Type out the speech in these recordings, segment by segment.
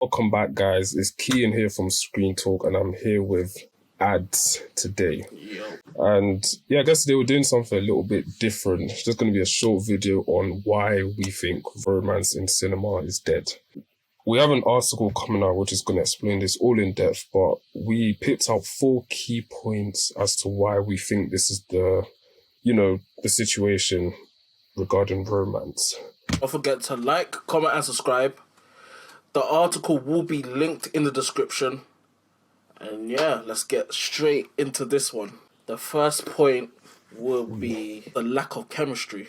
Welcome back, guys. It's Kian here from ScreenTalk, and I'm here with Adz today. And yeah, I guess they were doing something a little bit different. It's just going to be a short video on why we think romance in cinema is dead. We have an article coming out which is going to explain this all in depth, but we picked out 4 key points as to why we think this is the situation regarding romance. Don't forget to like, comment, and subscribe. The article will be linked in the description. And yeah, let's get straight into this one. The first point will be the lack of chemistry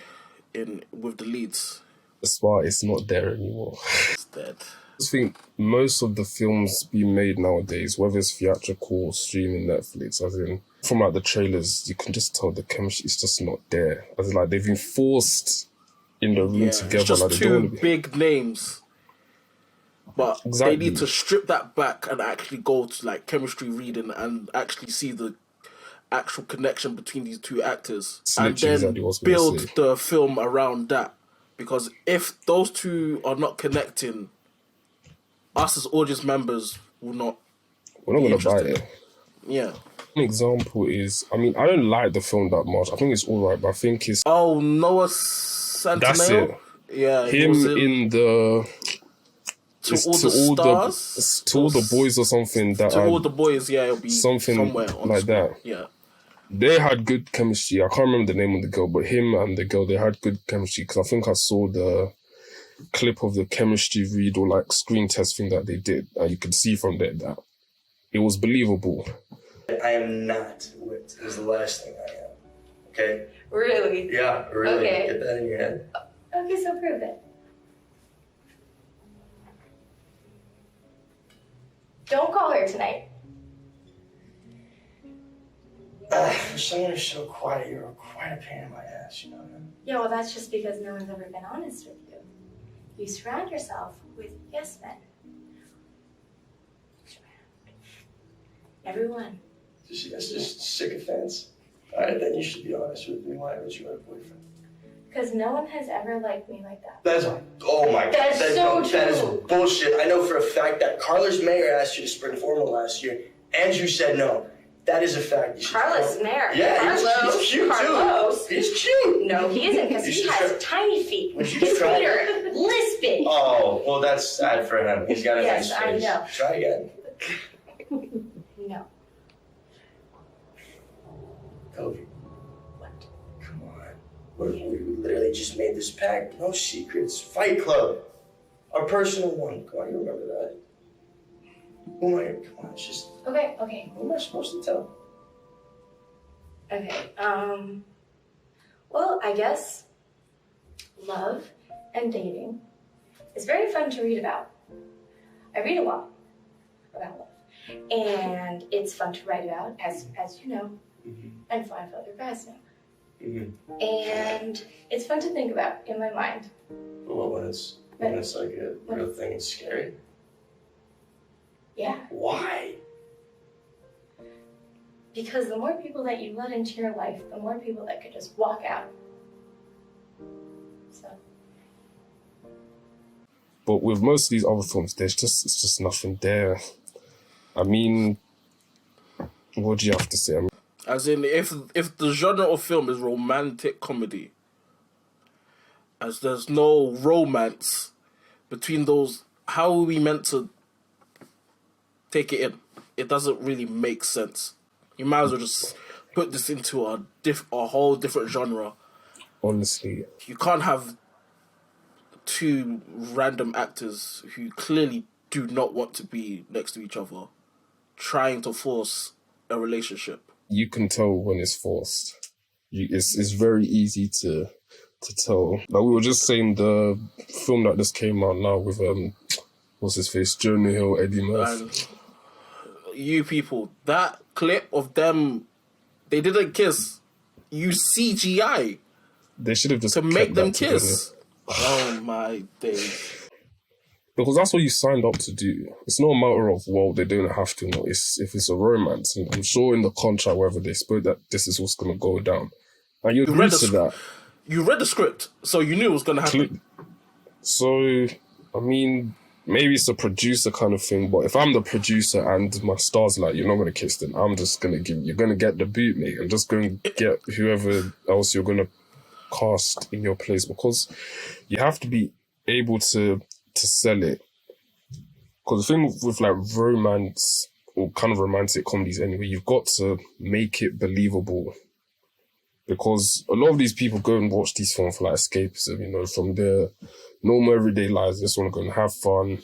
with the leads. The spark is not there anymore. It's dead. I think most of the films being made nowadays, whether it's theatrical or streaming Netflix, as in from like the trailers, you can just tell the chemistry is just not there. As in, like they've been forced in the room together. It's just like, two big names. But exactly. They need to strip that back and actually go to like chemistry reading and actually see the actual connection between these two actors. And then build the film around that. Because if those two are not connecting, us as audience members will not. We're not going to buy it. Yeah. An example is, I mean, I don't like the film that much. I think it's alright, but I think it's... Oh, Noah Centineo? That's it. Yeah. Him in the... To all the boys or something that to all the boys, yeah, it'll be something somewhere on like that. Yeah, they had good chemistry. I can't remember the name of the girl, but him and the girl, they had good chemistry because I think I saw the clip of the chemistry read or like screen test thing that they did, and you could see from there that it was believable. I am not whipped. It was the last thing I am. Okay. Really? Yeah, really. Okay. Get that in your head. Okay, so prove it. Don't call her tonight. For someone who's so quiet, you're quite a pain in my ass, you know? Yeah, well, that's just because no one's ever been honest with you. You surround yourself with yes men. Everyone. That's just sycophants. Alright, then you should be honest with me. Why was you a boyfriend? Because no one has ever liked me like that. That's, oh my God. That's so true. That is bullshit. I know for a fact that Carlos Mayer asked you to spring formal last year, and you said no. That is a fact. Carlos Mayer? Yeah, Carlos. He's cute Carlos. too. He's cute. No, he isn't, because he has tiny feet. His feet are lisping. Oh, well, that's sad for him. He's got a nice face. I know. Try again. No. Kobe. What? Come on. We literally just made this pact. No secrets. Fight Club. Our personal one. Come on, you remember that. Oh my God, come on, it's just... Okay. What am I supposed to tell? Okay, well, I guess love and dating is very fun to read about. I read a lot about love. And it's fun to write about, as you know, and 5 other guys know. And it's fun to think about in my mind. Well, when it's like a real thing, it's scary. Yeah. Why? Because the more people that you let into your life, the more people that could just walk out. So. But with most of these other films, it's just nothing there. I mean, what do you have to say? I mean, as in, if the genre of film is romantic comedy, as there's no romance between those, how are we meant to take it in? It doesn't really make sense. You might as well just put this into a whole different genre. Honestly, you can't have 2 random actors who clearly do not want to be next to each other trying to force a relationship. You can tell when it's forced. It's very easy to tell. Like we were just saying, the film that just came out now with what's his face, Jonah Hill, Eddie Murphy. And you people, that clip of them, they didn't kiss. You CGI. They should have just to make them kiss. Oh my days. Because that's what you signed up to do. It's not a matter of, well, they don't have to. No, if it's a romance, and I'm sure in the contract, wherever they spoke, that this is what's going to go down. And you agreed to that. You read the script, so you knew it was going to happen. So, I mean, maybe it's a producer kind of thing, but if I'm the producer and my star's like, you're not going to kiss them, I'm just going to you're going to get the boot, mate. I'm just going to get whoever else you're going to cast in your place, because you have to be able to sell it. Because the thing with like romance or kind of romantic comedies anyway, you've got to make it believable. Because a lot of these people go and watch these films for like escapism, you know, from their normal everyday lives. They just want to go and have fun.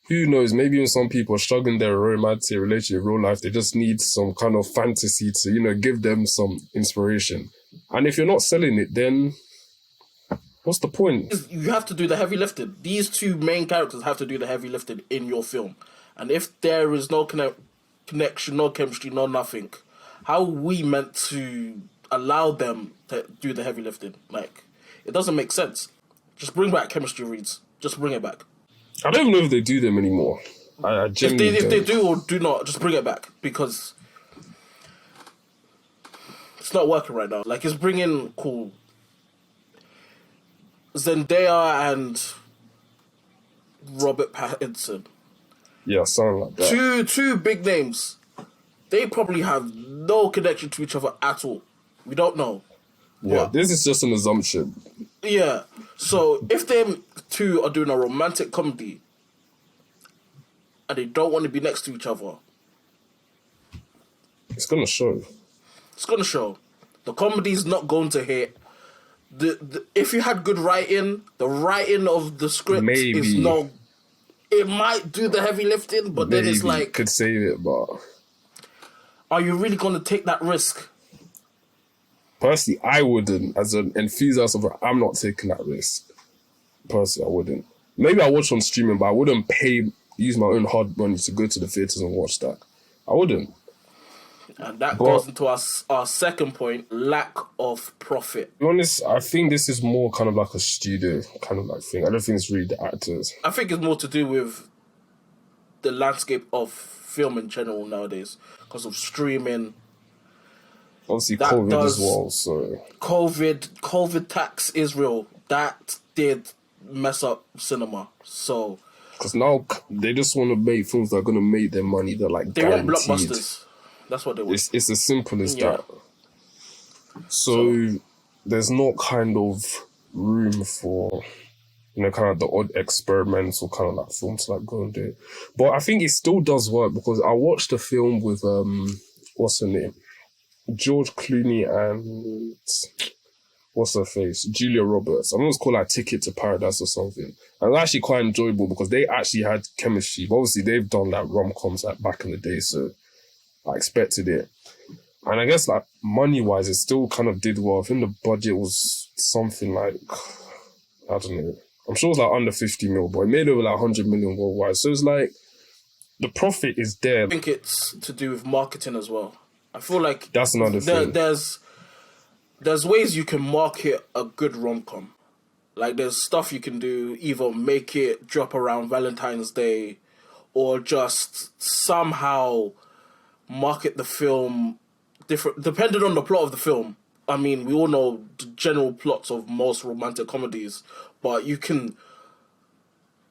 Who knows? Maybe even some people are struggling their romantic relationship in real life. They just need some kind of fantasy to, you know, give them some inspiration. And if you're not selling it, then what's the point? You have to do the heavy lifting. These two main characters have to do the heavy lifting in your film. And if there is no connection, no chemistry, no nothing, how are we meant to allow them to do the heavy lifting? Like, it doesn't make sense. Just bring back chemistry reads. Just bring it back. I don't even know if they do them anymore. I genuinely if they do or do not, just bring it back, because it's not working right now. Like, it's bringing Zendaya and Robert Pattinson. Yeah, something like that. Two big names. They probably have no connection to each other at all. We don't know. Yeah, this is just an assumption. Yeah. So if them two are doing a romantic comedy and they don't want to be next to each other, it's gonna show. It's gonna show. The comedy's not going to hit. If you had good writing, the writing of the script is not. It might do the heavy lifting, but then it's like, could save it, but are you really going to take that risk? Personally, I wouldn't. As an enthusiast of it, I'm not taking that risk. Personally, I wouldn't. Maybe I watch on streaming, but I wouldn't use my own hard money to go to the theatres and watch that. I wouldn't. And that goes into our second point, lack of profit. To be honest, I think this is more kind of like a studio kind of like thing. I don't think it's really the actors. I think it's more to do with the landscape of film in general nowadays, because of streaming. Obviously, COVID as well, so... COVID tax is real. That did mess up cinema, so... Because now they just want to make films that are going to make their money. They're like guaranteed. They want blockbusters. That's what they want. It's as simple as that. So there's not kind of room for, you know, kind of the odd experiments or kind of like films to like go and do it. But I think it still does work, because I watched a film with, what's her name? George Clooney and what's her face? Julia Roberts. I think it was called like Ticket to Paradise or something. And it was actually quite enjoyable because they actually had chemistry. But obviously they've done like rom-coms like back in the day, so I expected it. And I guess like money-wise, it still kind of did well. I think the budget was something like, I don't know. I'm sure it was like under 50 mil, but it made over like 100 million worldwide. So it's like, the profit is there. I think it's to do with marketing as well. I feel like that's another thing. There's ways you can market a good rom-com. Like, there's stuff you can do, either make it drop around Valentine's Day, or just somehow market the film different, depending on the plot of the film. I mean, we all know the general plots of most romantic comedies, but you can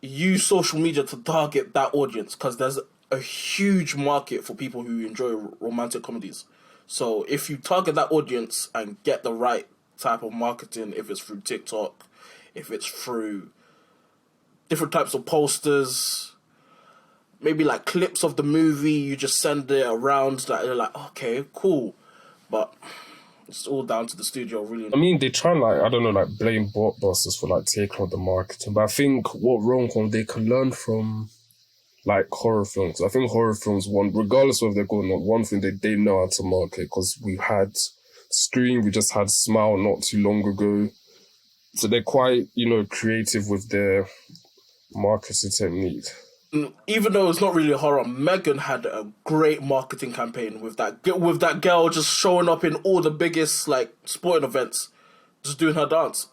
use social media to target that audience, because there's a huge market for people who enjoy romantic comedies. So if you target that audience and get the right type of marketing, if it's through TikTok, if it's through different types of posters, maybe like clips of the movie, you just send it around, that they're like, okay, cool. But it's all down to the studio, really. I mean, they try and like, I don't know, like blame blockbusters for like taking on the marketing. But I think what rom-com, they can learn from like horror films. I think horror films, regardless of if they're going on, one thing they know how to market, because we've had Scream, we just had Smile not too long ago. So they're quite, you know, creative with their marketing technique. Even though it's not really a horror, Megan had a great marketing campaign with that girl just showing up in all the biggest like sporting events, just doing her dance.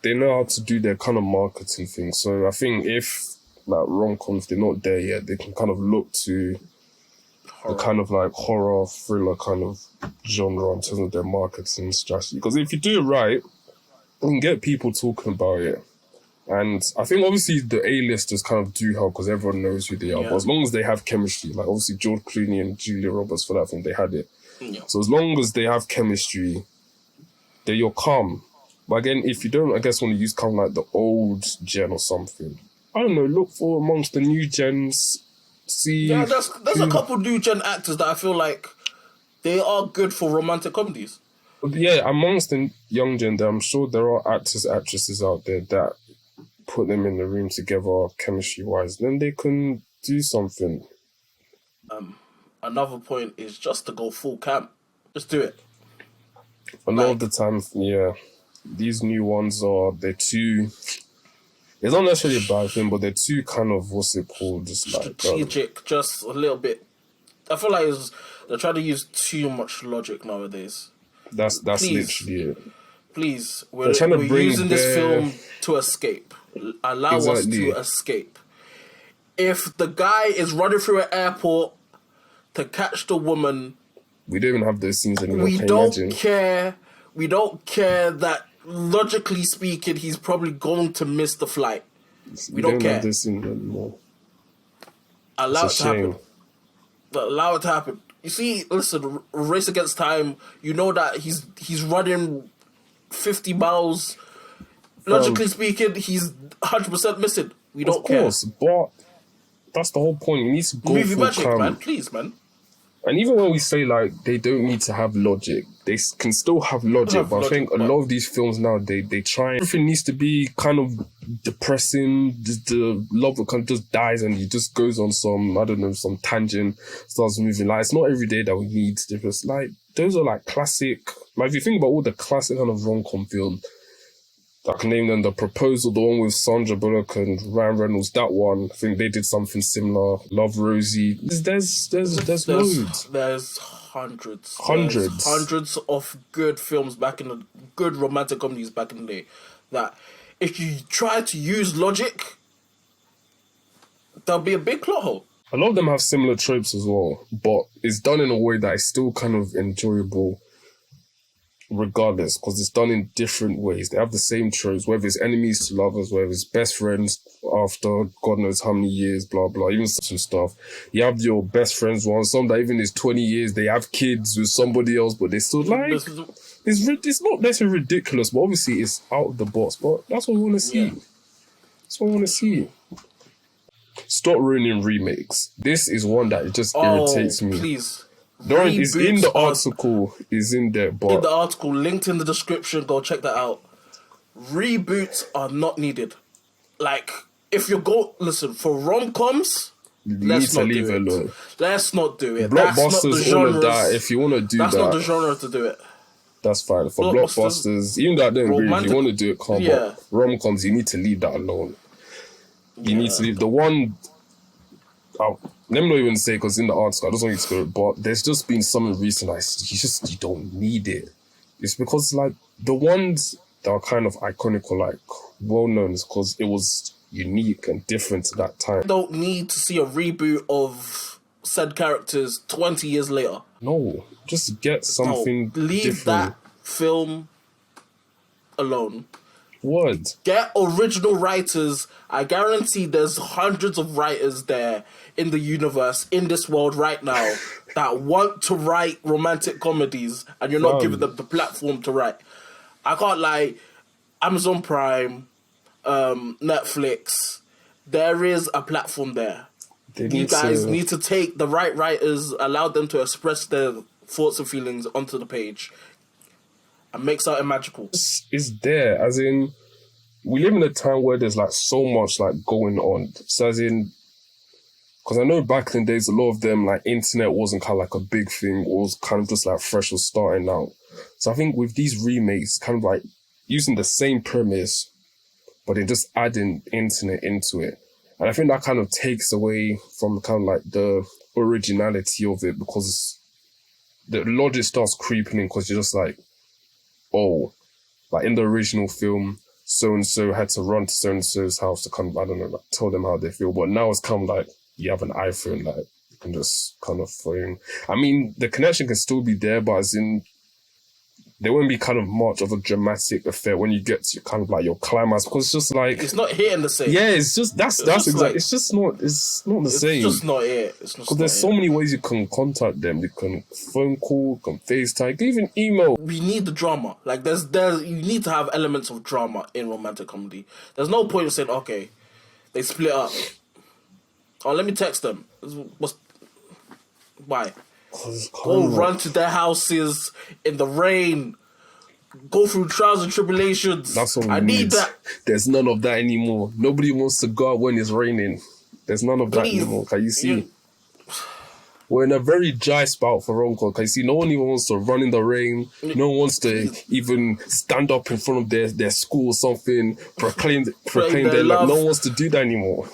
they know how to do their kind of marketing thing. So I think if like rom-coms, they're not there yet, they can kind of look to the kind of like horror thriller kind of genre in terms of their marketing strategy. Because if you do it right, you can get people talking about it. And I think obviously the A-listers kind of do help because everyone knows who they are. But as long as they have chemistry, like obviously George Clooney and Julia Roberts for that film, they had it. Yeah. So as long as they have chemistry, then you're calm. But again, if you don't, I guess, want to use kind of like the old gen or something, I don't know, look for amongst the new gens, see... Yeah, there's a couple new gen actors that I feel like they are good for romantic comedies. Yeah, amongst the young gen, I'm sure there are actors, actresses out there that put them in the room together chemistry-wise, then they can do something. Another point is just to go full camp. Just do it. A lot of the time, yeah, these new ones they're too... It's not necessarily a bad thing, but they're too kind of, what's it called? Just like... strategic, just a little bit. I feel like they're trying to use too much logic nowadays. That's literally it. Please, we're using this film to escape. Allow us to escape. If the guy is running through an airport to catch the woman... We don't even have those scenes anymore. We don't care. We don't care that, logically speaking, he's probably going to miss the flight. We don't care. Have those scenes anymore. Allow it to happen. Allow it to happen. You see, listen, Race Against Time, you know that he's running 50 miles. Logically speaking, he's 100% missing. We don't care. Of course, but that's the whole point. You need to go movie magic, man. Please, man. And even when we say, like, they don't need to have logic, they can still have logic. But I think a lot of these films now, they try... Everything needs to be kind of depressing. The love kind of just dies and he just goes on some, I don't know, some tangent, starts moving. Like, it's not every day that we need difference. Like, those are, like, classic... Like, if you think about all the classic kind of rom-com films, I can name them The Proposal, the one with Sandra Bullock and Ryan Reynolds, that one. I think they did something similar. Love, Rosie. There's loads. There's hundreds. Hundreds. Hundreds of good films good romantic comedies back in the day that if you try to use logic, there'll be a big plot hole. A lot of them have similar tropes as well, but it's done in a way that is still kind of enjoyable regardless, because it's done in different ways. They have the same tropes, whether it's enemies to lovers, whether it's best friends after God knows how many years, blah blah, even some stuff. You have your best friends one, some that even is 20 years, they have kids with somebody else, but they still like... It's not necessarily ridiculous, but obviously it's out of the box, but that's what we want to see. That's what we want to see. Stop ruining remakes. This is one that just irritates me. Please. It's in the article, is in there, but... In the article, linked in the description, go check that out. Reboots are not needed. Like, if you go... Listen, for rom-coms, let's not do it. Alone. Let's not do it. Blockbusters, all of that, if you want to do that... That's not the genre to do it. That's fine. For blockbusters, even though I don't agree, if you want to do it, calm. But rom-coms, you need to leave that alone. You need to leave... The one... let me not even say, because in the article, I just want you to go, but there's just been something recent, you don't need it. It's because, like, the ones that are kind of iconic or, like, well-known is because it was unique and different to that time. I don't need to see a reboot of said characters 20 years later. No, just get something leave different. That film alone. What? Get original writers. I guarantee there's hundreds of writers there in the universe, in this world right now, that want to write romantic comedies, and you're not giving them the platform to write. I can't lie. Amazon Prime, Netflix, there is a platform there. You guys need to take the right writers, allow them to express their thoughts and feelings onto the page, and make something magical. It's there, as in, we live in a time where there's like so much like going on. So as in, because I know back in the days, a lot of them, like, internet wasn't kind of like a big thing, or was kind of just like fresh or starting out. So I think with these remakes, kind of like using the same premise, but then just adding internet into it. And I think that kind of takes away from kind of like the originality of it, because the logic starts creeping in, because you're just like, oh, like in the original film, so and so had to run to so and so's house to kind of, I don't know, like, tell them how they feel. But now it's kind of like you have an iPhone, like you can just kind of phone. I mean, the connection can still be there, but as in there won't be kind of much of a dramatic effect when you get to kind of like your climax, because it's just like It's not hitting the same. yeah, it's just that's just exactly. like- it's not the same. It's just not it. It's just Because there's so many ways you can contact them. You can phone call, you can FaceTime, you can even email. We need the drama. Like there's you need to have elements of drama in romantic comedy. There's no point in saying, okay, they split up. Oh, let me text them. Why? Go run to their houses in the rain. Go through trials and tribulations. That's what we I need that. There's none of that anymore. Nobody wants to go out when it's raining. There's none of that Please. anymore. Can you see? Yeah. We're in a very dry spout for Romcoms. Can you see? No one even wants to run in the rain. No one wants to even stand up in front of their school or something, proclaim their love. love. No one wants to do that anymore.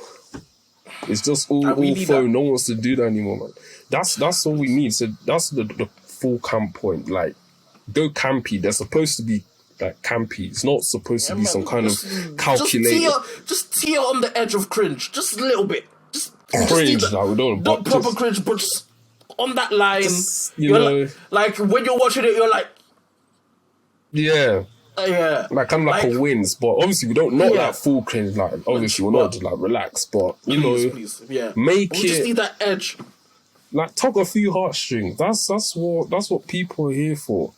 It's just all need phone. that. No one wants to do that anymore, man. That's all we need. So that's the full camp point. Like, go campy. They're supposed to be like campy. It's not supposed to be some kind of calculated Just tear on the edge of cringe, just a little bit. Just cringe. need Like, we don't. not but proper just- cringe, but just on that line. Just, you're know, like when you're watching it, you're like, yeah. yeah, Like kind of like a wins, but obviously we don't not Yeah. like full cringe. Like obviously we're not just like relax, but you please, know, yeah. make We just it need that edge. like tug a few heartstrings. That's what people are here for.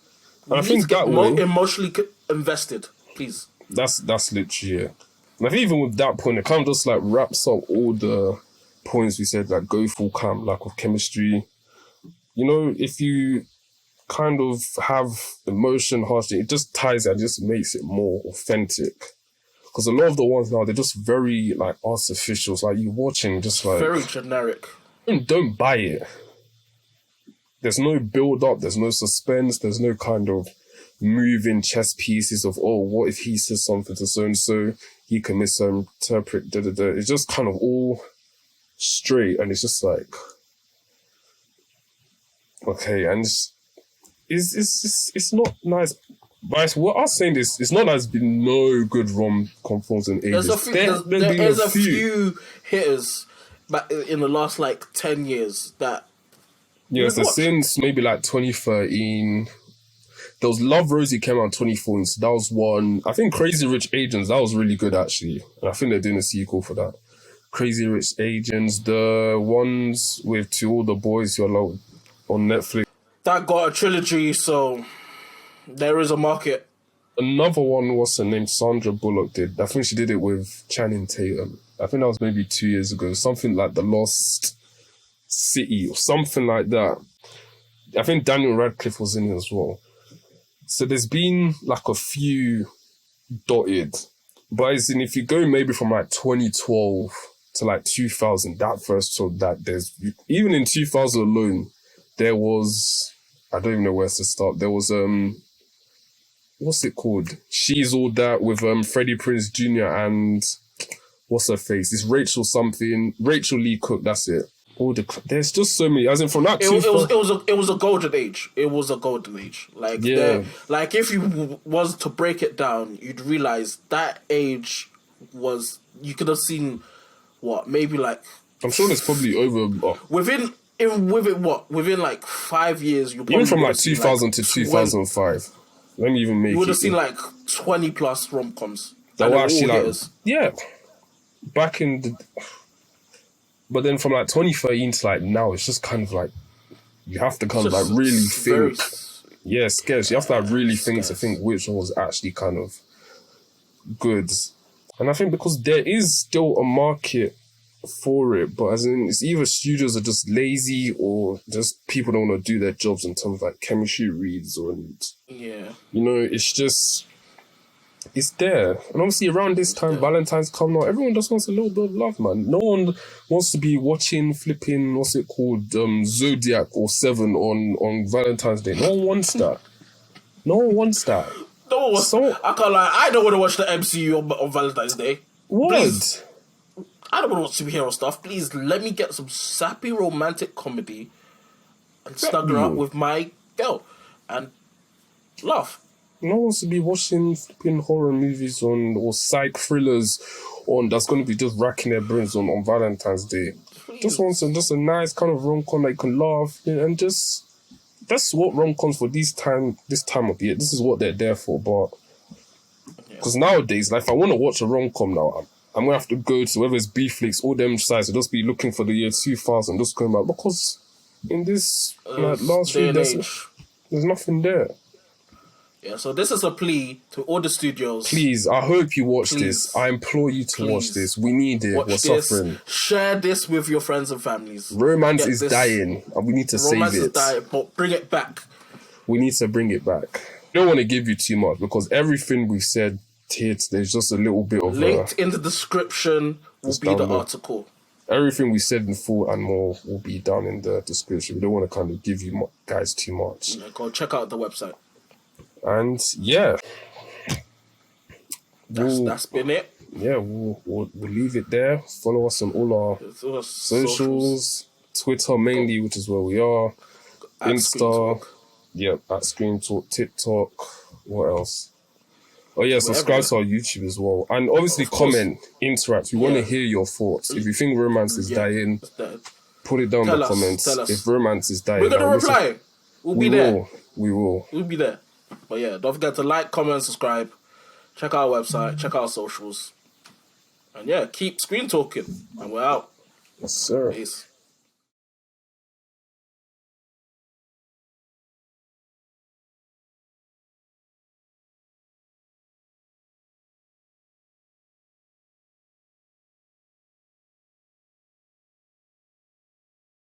And I We need think to get that way emotionally invested, please. that's literally it. And I think even with that point, it kind of just like wraps up all the points we said, like go full camp, like with chemistry. You know, if you kind of have emotion, heartstring, it just ties it and just makes it more authentic. Because a lot of the ones now, they're just very like artificial. It's like you watching just like Very generic. don't buy it. There's no build up, there's no suspense, there's no kind of moving chess pieces of, oh, what if he says something to so and so, he can misinterpret, da da da. It's just kind of all straight, and it's just like, okay, and it's not nice. But what I was saying is, it's not that there's been no good rom-com films in ages. There's been a few hitters but in the last like 10 years that yeah, so watched. since maybe like 2013, there was Love Rosie came out in 2014, so that was one. I think Crazy Rich Asians, that was really good actually. And I think they're doing a sequel for that. Crazy Rich Asians, the ones with To All the Boys Who Are Loved on Netflix. that got a trilogy, so there is a market. Another one, what's her name? Sandra Bullock did. I think she did it with Channing Tatum. I think that was maybe 2 years ago. Something like The Lost City or something like that. I think Daniel Radcliffe was in it as well. So there's been like a few dotted. But as in, if you go maybe from like 2012 to like 2000, that first saw that there's, even in 2000 alone, there was, I don't even know where to start. There was, what's it called? She's All That with Freddie Prinze Jr. and what's her face? It's Rachel something. Rachel Lee Cook, that's it. All there's just so many. As in from that It was a golden age. It was a golden age. Like Yeah. like if you was to break it down, you'd realize that age was, you could have seen what, maybe like I'm sure there's probably over. within like 5 years, you Even from would like have seen, 2000 to 2005. Let me even make you would it. have seen like 20 plus rom-coms. That And were they're actually all like, hitters. yeah. Back in the. But then from like 2013 to like now, it's just kind of like, you have to kind of like really think. Yeah, scarce. You have to like really think to think which one was actually kind of good. And I think because there is still a market for it, but as in, it's either studios are just lazy or just people don't want to do their jobs in terms of like chemistry reads or, Yeah. you know, it's just, it's there. And obviously around this time, Valentine's come out, everyone just wants a little bit of love, man. No one wants to be watching flipping, what's it called, Zodiac or Seven on Valentine's Day. No one wants that. No one wants that. No, I can't lie. I don't want to watch the MCU on Valentine's Day. What? Please. I don't want to watch superhero stuff. Please let me get some sappy romantic comedy and snuggle up with my girl and laugh. No one wants to be watching flipping horror movies on or psych thrillers on that's going to be just racking their brains on Valentine's Day. Just wants just a nice kind of rom-com that you can laugh and just that's what rom-coms for this time of year. This is what they're there for. But because nowadays, like if I want to watch a rom-com now, I'm gonna have to go to whether it's B-Flix, all them sites, and just be looking for the year 2000, just going back because in this last day week, and age, there's nothing there. Yeah, so this is a plea to all the studios. Please, I hope you watch this. I implore you to watch this. We need it. We're suffering. Share this with your friends and families. Romance is dying, and we need to save it. Romance is dying, but bring it back. We need to bring it back. I don't want to give you too much because everything we've said here, there's just a little bit of linked in the description will be the article. Everything we said in full and more will be down in the description. We don't want to kind of give you guys too much. Yeah, go check out the website. And yeah, that's been it. Yeah, we'll leave it there. Follow us on all our socials. Twitter mainly, which is where we are. At Insta, at ScreenTalk, TikTok. What else? Oh yeah, subscribe to our YouTube as well. And obviously comment, interact. We want to hear your thoughts. If you think romance is dying, put it down in the comments. Tell us. If romance is dying, we're going to reply. We'll be there. We will. We'll be there. But yeah, don't forget to like, comment, subscribe. Check out our website. Check out our socials. And yeah, keep screen talking. And we're out. Yes, sir. Peace.